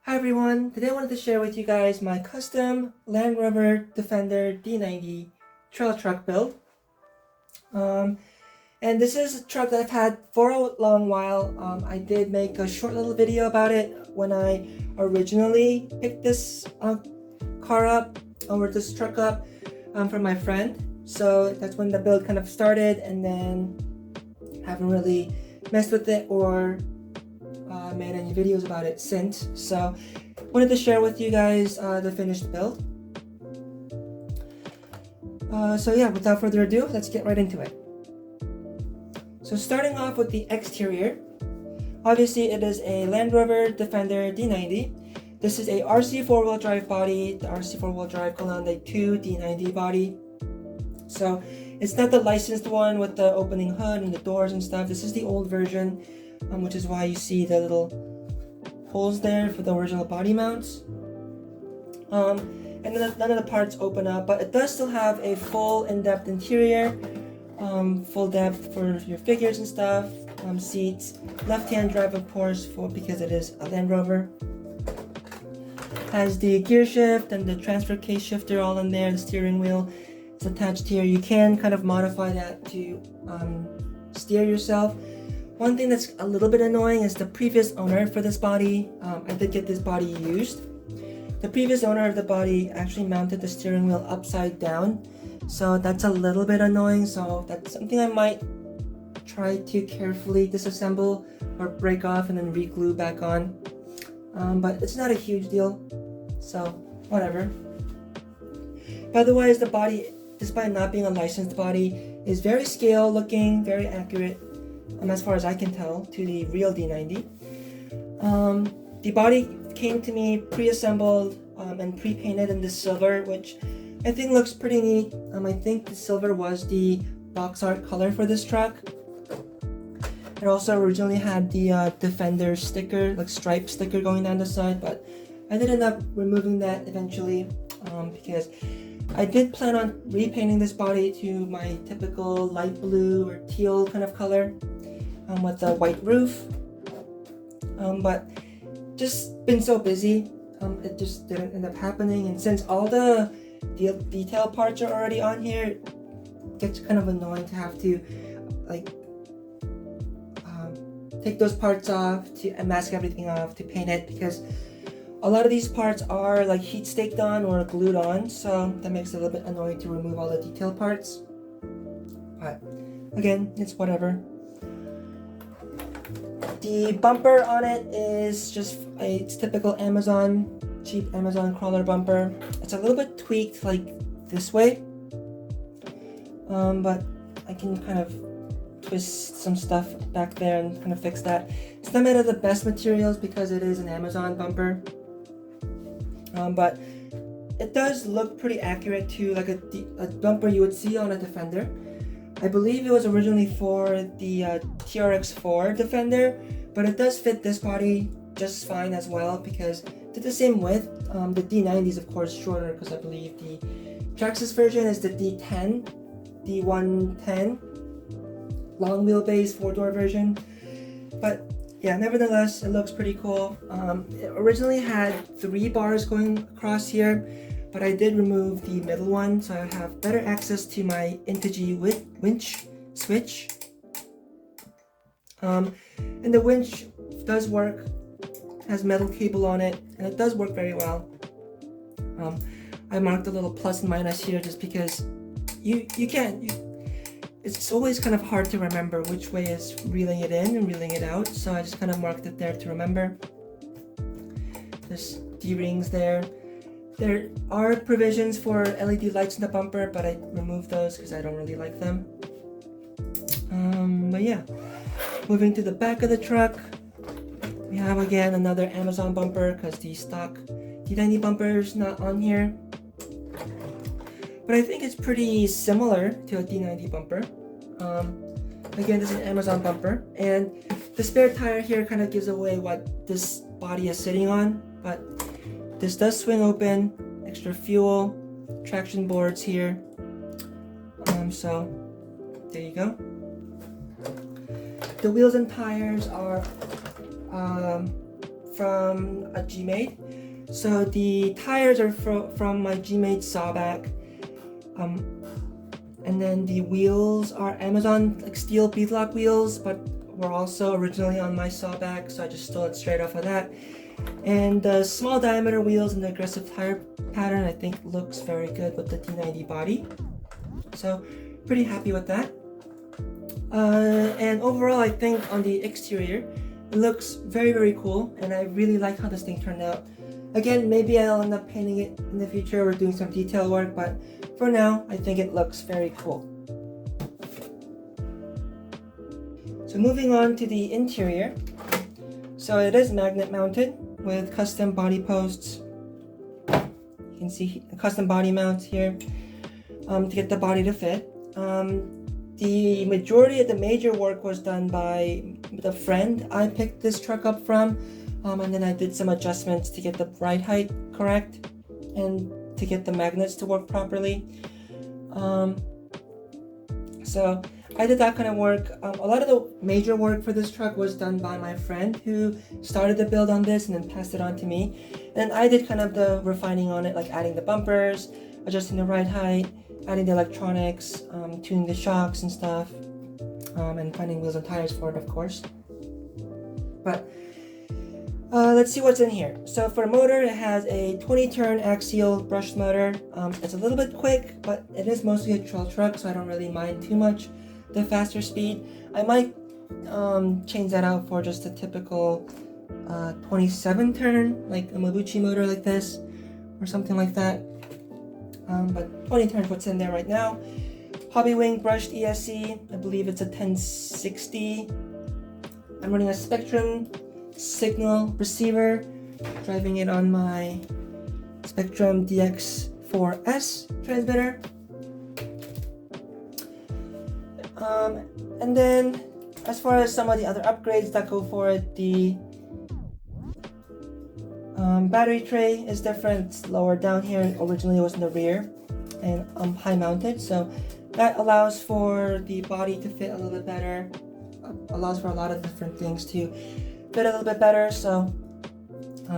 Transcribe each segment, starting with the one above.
Hi everyone, today I wanted to share with you guys my custom Land Rover Defender D90 trail truck build. And this is a truck that I've had for a long while. I did make a short little video about it when I originally picked this car up, or this truck up from my friend. So that's when the build kind of started, and then haven't really messed with it or made any videos about it since. So wanted to share with you guys the finished build. So yeah, without further ado, let's get right into it. So starting off with the exterior, obviously it is a Land Rover Defender D90. This is a RC4 wheel drive body, the RC4 wheel drive Gelande II D90 body. So it's not the licensed one with the opening hood and the doors and stuff. This is the old version, which is why you see the little holes there for the original body mounts. And then none of the parts open up, but it does still have a full in-depth interior, full depth for your figures and stuff, seats, left-hand drive of course because it is a Land Rover. Has the gear shift and the transfer case shifter all in there. The steering wheel is attached here. You can kind of modify that to steer yourself. One thing that's a little bit annoying is the previous owner for this body. I did get this body used. The previous owner of the body actually mounted the steering wheel upside down, so that's a little bit annoying. So that's something I might try to carefully disassemble or break off and then re-glue back on. But it's not a huge deal, so whatever. By the way, the body, despite not being a licensed body, is very scale looking, very accurate, as far as I can tell, to the real D90. The body came to me pre-assembled and pre-painted in this silver, which I think looks pretty neat. I think the silver was the box art color for this truck. It also originally had the Defender sticker, like stripe sticker going down the side, but I did end up removing that eventually because I did plan on repainting this body to my typical light blue or teal kind of color with a white roof. But just been so busy, it just didn't end up happening. And since all the detail parts are already on here, it gets kind of annoying to have to take those parts off to mask everything off to paint it, because a lot of these parts are like heat staked on or glued on, so that makes it a little bit annoying to remove all the detail parts. But again, it's whatever. The bumper on it is just it's typical Amazon, cheap Amazon crawler bumper. It's a little bit tweaked like this way, but I can kind of twist some stuff back there and kind of fix that. It's not made of the best materials because it is an Amazon bumper, but it does look pretty accurate to like a bumper you would see on a Defender. I believe it was originally for the TRX4 Defender, but it does fit this body just fine as well because it's the same width. The D90 is of course shorter because I believe the Traxxas version is the D10, D110 long wheelbase 4-door version. But yeah, nevertheless, it looks pretty cool. It originally had 3 bars going across here, but I did remove the middle one so I have better access to my Integy winch switch. And the winch does work, has metal cable on it, and it does work very well. I marked a little plus and minus here just because it's always kind of hard to remember which way is reeling it in and reeling it out, so I just kind of marked it there to remember. There's D-rings there. There are provisions for LED lights in the bumper, but I removed those because I don't really like them. But yeah, moving to the back of the truck, we have again another Amazon bumper because the stock D90 bumper is not on here. But I think it's pretty similar to a D90 bumper. Again, this is an Amazon bumper, and the spare tire here kind of gives away what this body is sitting on, but this does swing open, extra fuel, traction boards here. So there you go. The wheels and tires are from a G-Made. So the tires are from my G-Made Sawback. And then the wheels are Amazon like steel beadlock wheels, but were also originally on my Sawback, so I just stole it straight off of that. And the small diameter wheels and the aggressive tire pattern I think looks very good with the D90 body. So pretty happy with that. And overall I think on the exterior it looks very, very cool, and I really like how this thing turned out. Again, maybe I'll end up painting it in the future or doing some detail work, but for now, I think it looks very cool. So moving on to the interior. So it is magnet mounted with custom body posts. You can see custom body mounts here to get the body to fit. The majority of the major work was done by the friend I picked this truck up from. And then I did some adjustments to get the ride height correct and to get the magnets to work properly. So I did that kind of work. A lot of the major work for this truck was done by my friend who started the build on this and then passed it on to me. And I did kind of the refining on it, like adding the bumpers, adjusting the ride height, adding the electronics, tuning the shocks and stuff, and finding wheels and tires for it, of course. But let's see what's in here. So for motor, it has a 20-turn axial brushed motor. It's a little bit quick, but it is mostly a trail truck, so I don't really mind too much the faster speed. I might change that out for just a typical 27-turn, like a Mabuchi motor like this, or something like that. But 20 turns what's in there right now. Hobby Wing brushed ESC, I believe it's a 1060. I'm running a Spectrum signal receiver, driving it on my Spectrum DX4S transmitter. And then as far as some of the other upgrades that go for it, the battery tray is different. It's lower down here. Originally it was in the rear and high mounted, so that allows for the body to fit a little bit better, allows for a lot of different things to fit a little bit better. So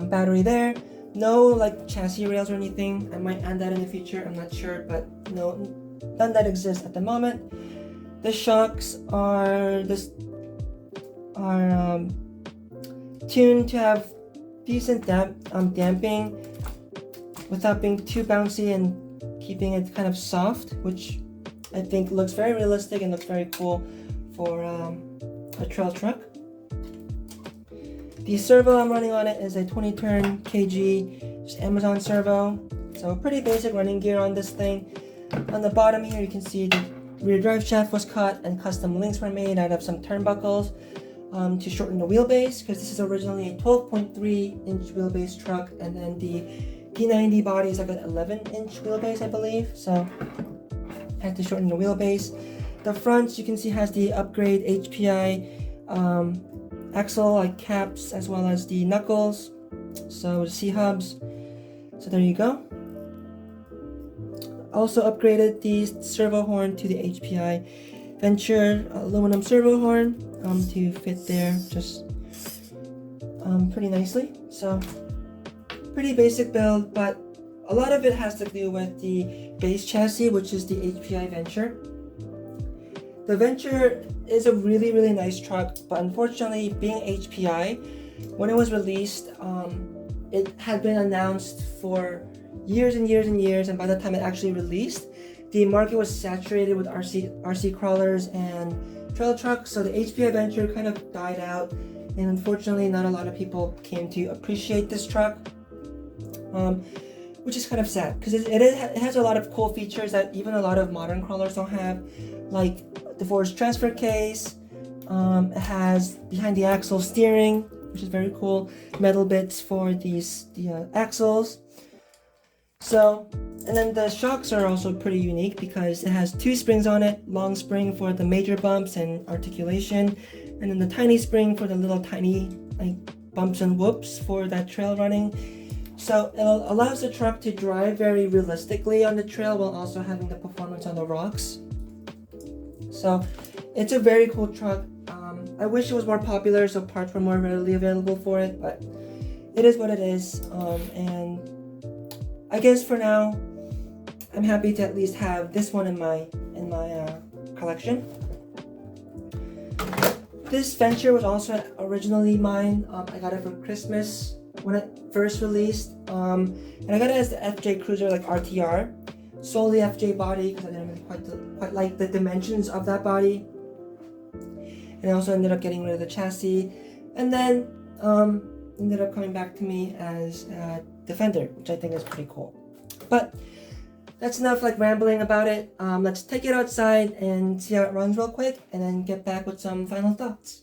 battery there, no like chassis rails or anything. I might add that in the future, I'm not sure, but no, none that exists at the moment. The shocks are tuned to have decent damping without being too bouncy and keeping it kind of soft, which I think looks very realistic and looks very cool for a trail truck. The servo I'm running on it is a 20-turn KG, just Amazon servo. So pretty basic running gear on this thing. On the bottom here you can see the rear drive shaft was cut and custom links were made out of some turnbuckles to shorten the wheelbase, because this is originally a 12.3-inch wheelbase truck, and then the D90 body is like an 11-inch wheelbase, I believe. So I had to shorten the wheelbase. The front you can see has the upgrade HPI axle like caps as well as the knuckles, so C-hubs. So there you go. Also upgraded the servo horn to the HPI Venture aluminum servo horn to fit there just pretty nicely. So pretty basic build, but a lot of it has to do with the base chassis, which is the HPI Venture. The Venture is a really, really nice truck, but unfortunately, being HPI, when it was released, it had been announced for years and years and years, and by the time it actually released, the market was saturated with RC crawlers and trail trucks, so the HPI Venture kind of died out, and unfortunately, not a lot of people came to appreciate this truck, which is kind of sad, because it has a lot of cool features that even a lot of modern crawlers don't have, like the forged transfer case. It has behind the axle steering, which is very cool, metal bits for the axles. So, and then the shocks are also pretty unique because it has two springs on it, long spring for the major bumps and articulation, and then the tiny spring for the little tiny like bumps and whoops for that trail running. So it allows the truck to drive very realistically on the trail while also having the performance on the rocks. So it's a very cool truck. I wish it was more popular so parts were more readily available for it, but it is what it is. And I guess for now, I'm happy to at least have this one in my collection. This Venture was also originally mine. I got it for Christmas when it first released, and I got it as the FJ Cruiser, like RTR, solely FJ body because I didn't really quite like the dimensions of that body. And I also ended up getting rid of the chassis, and then ended up coming back to me as Defender, which I think is pretty cool. But that's enough like rambling about it. Let's take it outside and see how it runs real quick, and then get back with some final thoughts.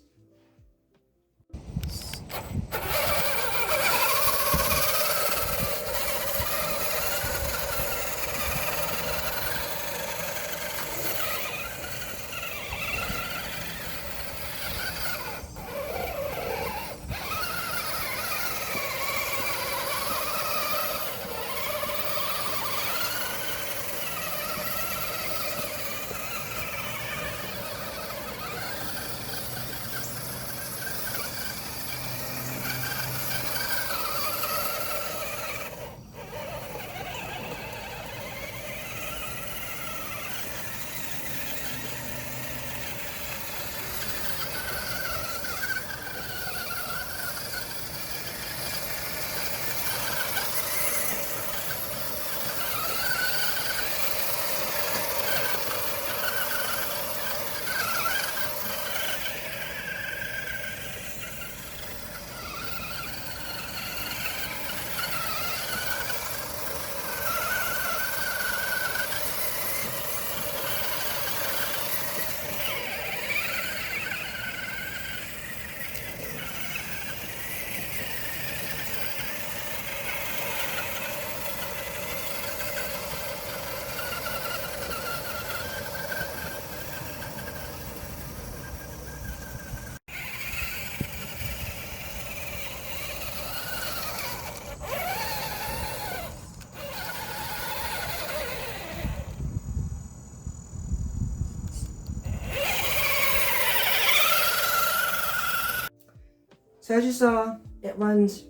So as you saw, it runs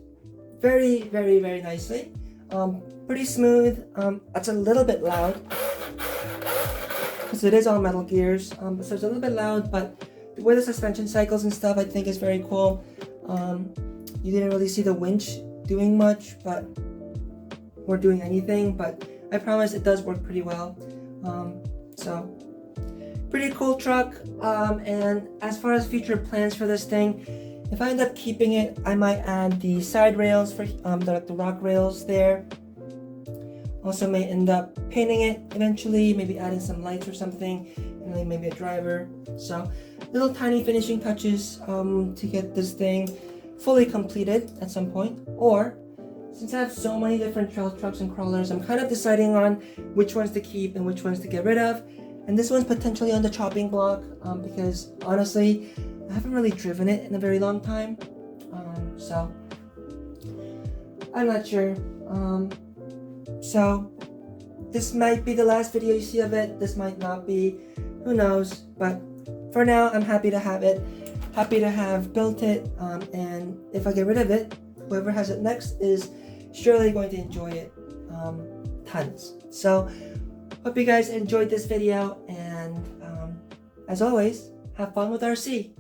very, very, very nicely. Pretty smooth. It's a little bit loud because it is all metal gears. So it's a little bit loud, but the way the suspension cycles and stuff, I think is very cool. You didn't really see the winch doing much, or doing anything, but I promise it does work pretty well. So pretty cool truck. And as far as future plans for this thing, if I end up keeping it, I might add the side rails for the rock rails there. Also may end up painting it eventually, maybe adding some lights or something, and then maybe a driver. So little tiny finishing touches to get this thing fully completed at some point. Or since I have so many different trail trucks and crawlers, I'm kind of deciding on which ones to keep and which ones to get rid of. And this one's potentially on the chopping block because honestly, I haven't really driven it in a very long time, so I'm not sure. So this might be the last video you see of it. This might not be. Who knows? But for now, I'm happy to have it. Happy to have built it. And if I get rid of it, whoever has it next is surely going to enjoy it tons. So hope you guys enjoyed this video. And as always, have fun with RC.